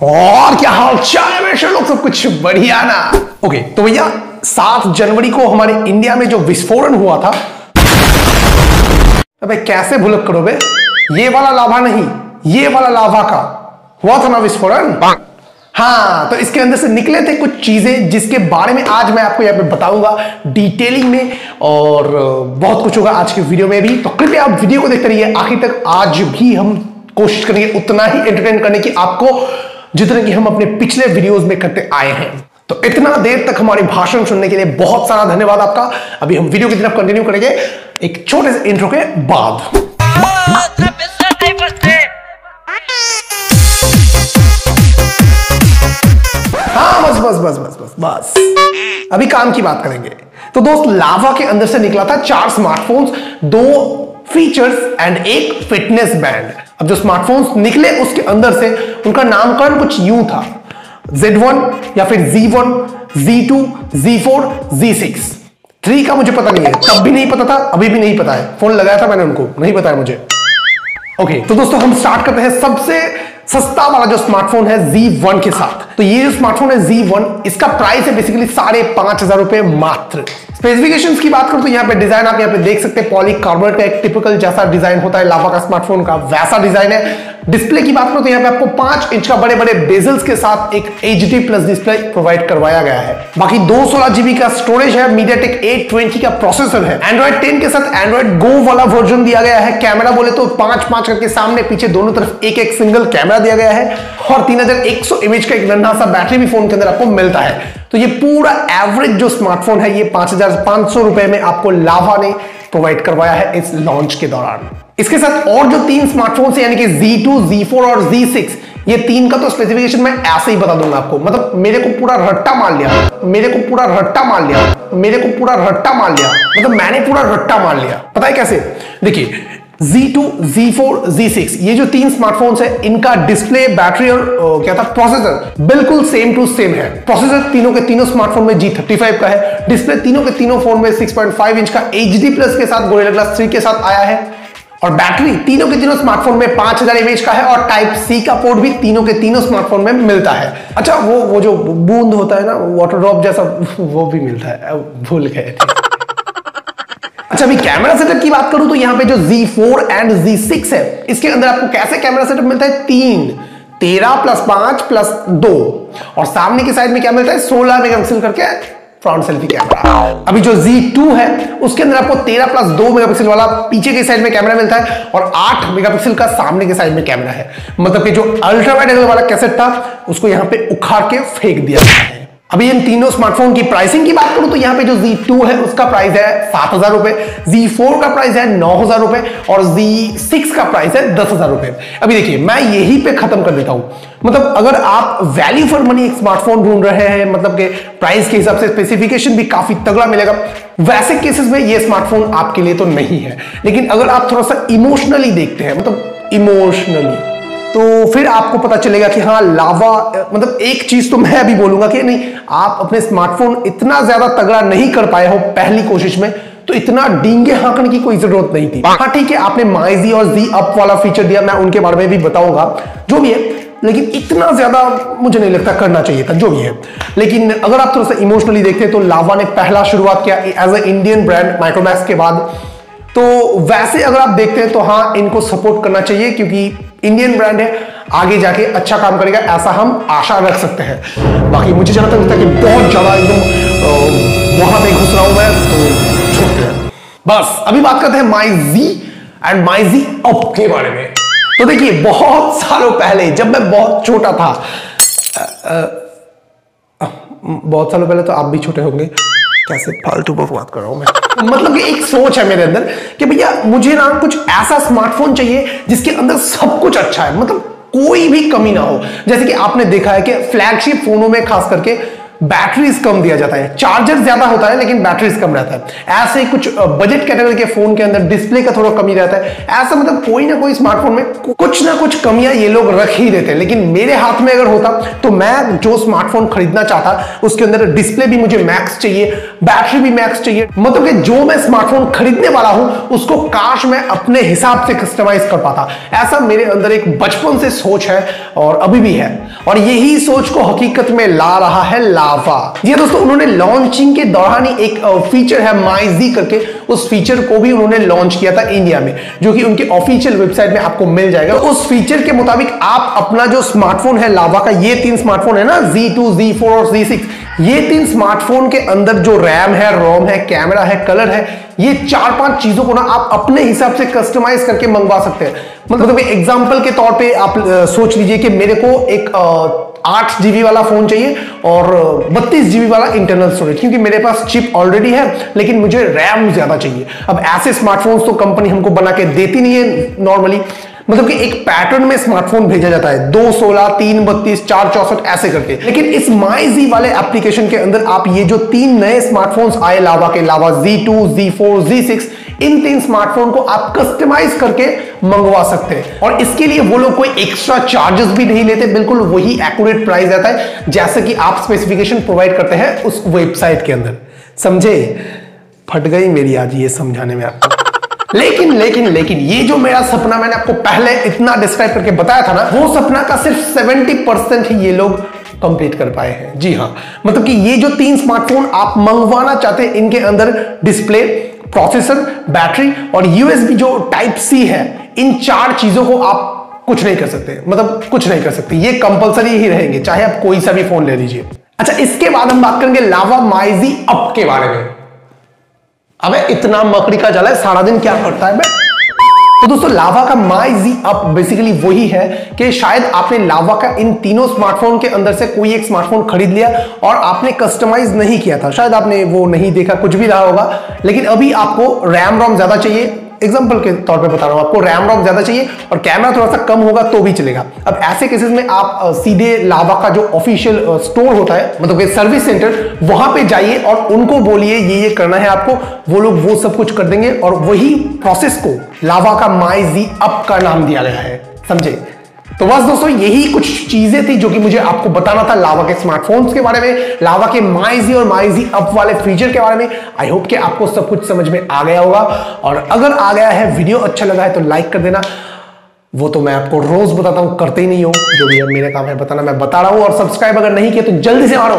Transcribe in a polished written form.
और क्या हाल चाल है मेरे लोग, सब कुछ बढ़िया ना। ओके तो भैया 7 जनवरी को हमारे इंडिया में जो विस्फोटन हुआ था, अबे कैसे भुलक करोगे, ये वाला लाभा नहीं, ये वाला लाभा का हुआ था ना विस्फोटन। हाँ, तो इसके अंदर से निकले थे कुछ चीजें जिसके बारे में आज मैं आपको यहाँ पे बताऊंगा डिटेलिंग में, और बहुत कुछ होगा आज की वीडियो में भी। तो कृपया आप वीडियो को देखते रहिए आखिर तक। आज भी हम कोशिश करेंगे उतना ही एंटरटेन करने की आपको जितने की हम अपने पिछले वीडियोस में करते आए हैं। तो इतना देर तक हमारी भाषण सुनने के लिए बहुत सारा धन्यवाद आपका। अभी हम वीडियो की तरफ कंटिन्यू करेंगे एक छोटे से इंट्रो के बाद। हाँ बस बस बस बस बस बस अभी काम की बात करेंगे। तो दोस्त, लावा के अंदर से निकला था 4 स्मार्टफोन्स, 2 फीचर्स एंड एक फिटनेस बैंड। अब जो स्मार्टफोन्स निकले उसके अंदर से उनका नामकरण कुछ यूं था, Z1 या फिर Z1, Z2, Z4, Z6। 3 का मुझे पता नहीं है, तब भी नहीं पता था, अभी भी नहीं पता है। फोन लगाया था मैंने उनको, नहीं पता है मुझे। ओके तो दोस्तों हम स्टार्ट करते हैं सबसे सस्ता वाला जो स्मार्टफोन है Z1 के साथ। तो ये जो स्मार्टफोन है Z1, इसका प्राइस है बेसिकली 5,500 रुपए मात्र। स्पेसिफिकेशंस की बात करूं तो यहाँ पे डिजाइन आप यहाँ पे देख सकते हैं, पॉलीकार्बोनेट का एक टिपिकल जैसा डिजाइन होता है लावा का स्मार्टफोन का, वैसा डिजाइन है। डिस्प्ले की बात करूं तो यहाँ पे आपको 5 इंच का बड़े बड़े बेजल्स के साथ एक HD प्लस डिस्प्ले प्रोवाइड करवाया गया है। बाकी 216 GB का स्टोरेज है, MediaTek 820 का प्रोसेसर है। Android 10 के साथ Android Go वाला वर्जन दिया गया है। कैमरा बोले तो 5-5 करके सामने पीछे दोनों तरफ एक सिंगल कैमरा दिया गया है, और 3100 mAh का एक नन्हा सा बैटरी भी फोन के अंदर आपको मिलता है। तो ये पूरा एवरेज जो स्मार्टफोन है ये 5,500 रुपए में आपको लावा ने प्रोवाइड करवाया है इस लॉन्च के दौरान। इसके साथ और जो 3 स्मार्टफोन है यानी कि Z2, Z4 और Z6, ये 3 का तो स्पेसिफिकेशन मैं ऐसे ही बता दूंगा आपको। मतलब मेरे को पूरा रट्टा मार लिया, मतलब मैंने पूरा रट्टा मार लिया। पता है कैसे? देखिए Z2, Z4, Z6 ये जो 3 स्मार्टफोन्स है, इनका डिस्प्ले, बैटरी और क्या था प्रोसेसर बिल्कुल सेम टू सेम है। प्रोसेसर तीनों के तीनों स्मार्टफोन में G35 का है। डिस्प्ले तीनों के तीनों फोन में 6.5 इंच का HD प्लस के साथ Gorilla Glass 3 के साथ आया है, और बैटरी तीनों के तीनों स्मार्टफोन में 5000 mAh का है, और Type-C का पोर्ट भी तीनों के तीनों स्मार्टफोन में मिलता है। अच्छा वो जो बूंद होता है ना, वाटर ड्रॉप जैसा, वो भी मिलता है, भूल गए। अच्छा अभी कैमरा सेटअप की बात करूं तो यहाँ पे जो Z4 एंड Z6 है, इसके अंदर आपको कैसे कैमरा सेटअप मिलता है? 13 + 5 + 2, और सामने की साइड में क्या मिलता है? 16 मेगापिक्सल करके फ्रंट सेल्फी कैमरा। अभी जो Z2 है उसके अंदर आपको 13 + 2 मेगापिक्सल वाला पीछे की साइड में कैमरा मिलता है, और 8 मेगापिक्सल का सामने के साइड में कैमरा है। मतलब कि जो अल्ट्रा वाइड एंगल वाला कैसेट था उसको यहाँ पे उखाड़ के फेंक दिया गया है। अभी इन तीनों स्मार्टफोन की प्राइसिंग की बात करूं तो यहाँ पे जो Z2 है उसका प्राइस है 7,000 रुपए, Z4 का प्राइस है 9,000 रुपए, और Z6 का प्राइस है 10,000 रुपए। अभी देखिए मैं यहीं पे खत्म कर देता हूं। मतलब अगर आप वैल्यू फॉर मनी एक स्मार्टफोन ढूंढ रहे हैं, मतलब के प्राइस के हिसाब से स्पेसिफिकेशन भी काफी तगड़ा मिलेगा, वैसे केसेस में ये स्मार्टफोन आपके लिए तो नहीं है। लेकिन अगर आप थोड़ा सा इमोशनली देखते हैं, मतलब इमोशनली, तो फिर आपको पता चलेगा कि हाँ लावा, मतलब एक चीज तो मैं अभी बोलूंगा कि नहीं, आप अपने स्मार्टफोन इतना ज्यादा तगड़ा नहीं कर पाए हो पहली कोशिश में, तो इतना डींगे हाँकने की कोई जरूरत नहीं थी। हाँ ठीक है, आपने MyZ और Z Up वाला फीचर दिया, मैं उनके बारे में भी बताऊंगा जो भी है, लेकिन इतना ज्यादा मुझे नहीं लगता करना चाहिए था, जो भी है। लेकिन अगर आप थोड़ा सा इमोशनली देखते हैं तो लावा ने पहला शुरुआत किया as a Indian brand Micromax के बाद। तो वैसे अगर आप देखते हैं तो हाँ इनको सपोर्ट करना चाहिए, क्योंकि इंडियन ब्रांड है, आगे जाके अच्छा काम करेगा ऐसा हम आशा रख सकते हैं। बाकी मुझे जहां तक लगता है कि बहुत ज्यादा एकदम वहां पे घुस रहा हूं मैं, तो छोड़ते हैं। बस अभी बात करते हैं MyZ एंड MyZ Up के बारे में। तो देखिए बहुत सालों पहले जब मैं बहुत छोटा था, बहुत सालों पहले तो आप भी छोटे होंगे, कैसे फालतू बकवास कर रहा हूं मैं। मतलब कि एक सोच है मेरे अंदर कि भैया मुझे ना कुछ ऐसा स्मार्टफोन चाहिए जिसके अंदर सब कुछ अच्छा है, मतलब कोई भी कमी ना हो। जैसे कि आपने देखा है कि फ्लैगशिप फोनों में खास करके बैटरीज कम दिया जाता है, चार्जर ज्यादा होता है लेकिन बैटरीज कम रहता है। ऐसे कुछ बजट कैटेगरी के फोन के अंदर डिस्प्ले का थोड़ा कमी रहता है। ऐसा मतलब कोई ना कोई स्मार्टफोन में कुछ ना कुछ कमियां ये लोग रख ही देते हैं। लेकिन मेरे हाथ में अगर होता तो मैं जो स्मार्टफोन खरीदना चाहता उसके अंदर डिस्प्ले भी मुझे मैक्स चाहिए, बैटरी भी मैक्स चाहिए, मतलब कि जो मैं स्मार्टफोन खरीदने वाला हूं उसको काश मैं अपने हिसाब से कस्टमाइज कर पाता। ऐसा मेरे अंदर एक बचपन से सोच है और अभी भी है, और यही सोच को हकीकत में ला रहा है लावा। जी दोस्तों, उन्होंने लॉन्चिंग के दौरान ही एक फीचर है माइजी करके, उस फीचर को भी उन्होंने लॉन्च किया था इंडिया में, जो कि उनके ऑफिशियल वेबसाइट में आपको मिल जाएगा। तो उस फीचर के मुताबिक आप अपना जो स्मार्टफोन है लावा का, ये 3 स्मार्टफोन है ना, Z2, Z4 और Z6, ये 3 स्मार्टफोन के अंदर जो रैम है, रोम है, कैमरा है, कलर है, ये 4-5 चीजों को ना आप अपने हिसाब से कस्टमाइज करके मंगवा सकते हैं। मतलब एग्जांपल के तौर पे आप सोच लीजिए कि मेरे को एक 8 GB वाला फोन चाहिए और 32 GB वाला इंटरनल स्टोरेज, क्योंकि मेरे पास चिप ऑलरेडी है लेकिन मुझे रैम ज्यादा चाहिए। अब ऐसे स्मार्टफोन्स तो कंपनी हमको बना के देती नहीं है नॉर्मली, मतलब कि एक पैटर्न में स्मार्टफोन भेजा जाता है, 2 16, 3 32, 4 64 ऐसे करके। लेकिन इस माइजी वाले एप्लीकेशन के अंदर आप ये जो 3 नए स्मार्टफोन्स आए लावा के, लावा Z2, Z4, Z6, इन 3 स्मार्टफोन को आप कस्टमाइज करके मंगवा सकते हैं। और इसके लिए वो लोग कोई एक्स्ट्रा चार्जेस भी नहीं लेते, बिल्कुल वही एक्यूरेट प्राइस रहता है जैसे कि आप स्पेसिफिकेशन प्रोवाइड करते हैं उस वेबसाइट के अंदर। समझे? फट गई मेरी आज ये समझाने में आपको। लेकिन ये जो मेरा सपना मैंने आपको पहले इतना डिस्क्राइब करके बताया था ना, वो सपना का सिर्फ 70% ही ये लोग कंप्लीट कर पाए हैं। जी हाँ, मतलब कि ये जो 3 स्मार्टफोन आप मंगवाना चाहते हैं, इनके अंदर डिस्प्ले, प्रोसेसर, बैटरी और USB जो टाइप C है, इन 4 चीजों को आप कुछ नहीं कर सकते, मतलब कुछ नहीं कर सकते, ये कंपलसरी ही रहेंगे चाहे आप कोई सा भी फोन ले लीजिए। अच्छा, इसके बाद हम बात करेंगे लावा माइजी अप के बारे में। अबे इतना मकड़ी का जाला है, सारा दिन क्या करता है बे? तो दोस्तों, लावा का माइजी अप बेसिकली वही है कि शायद आपने लावा का इन तीनों स्मार्टफोन के अंदर से कोई एक स्मार्टफोन खरीद लिया और आपने कस्टमाइज नहीं किया था, शायद आपने वो नहीं देखा, कुछ भी रहा होगा, लेकिन अभी आपको रैम रोम ज्यादा चाहिए। एग्जांपल के तौर पे बता रहा हूं, आपको रैम रोम ज्यादा चाहिए और कैमरा थोड़ा सा कम होगा तो भी चलेगा। अब ऐसे केसेस में आप सीधे लावा का जो ऑफिशियल स्टोर होता है, मतलब कि सर्विस सेंटर, वहां पे जाइए और उनको बोलिए ये करना है आपको, वो लोग वो सब कुछ कर देंगे। और वही प्रोसेस को लावा का माइजी अप का नाम दिया गया है, समझे? तो बस दोस्तों, यही कुछ चीजें थी जो कि मुझे आपको बताना था लावा के स्मार्टफोन्स के बारे में, लावा के माइजी और माइजी अप वाले फीचर के बारे में। आई होप कि आपको सब कुछ समझ में आ गया होगा, और अगर आ गया है, वीडियो अच्छा लगा है तो लाइक कर देना। वो तो मैं आपको रोज बताता हूं, करते ही नहीं हो, जो भी है मेरा काम है बताना, मैं बता रहा हूं। और सब्सक्राइब अगर नहीं किया तो जल्दी से मारो।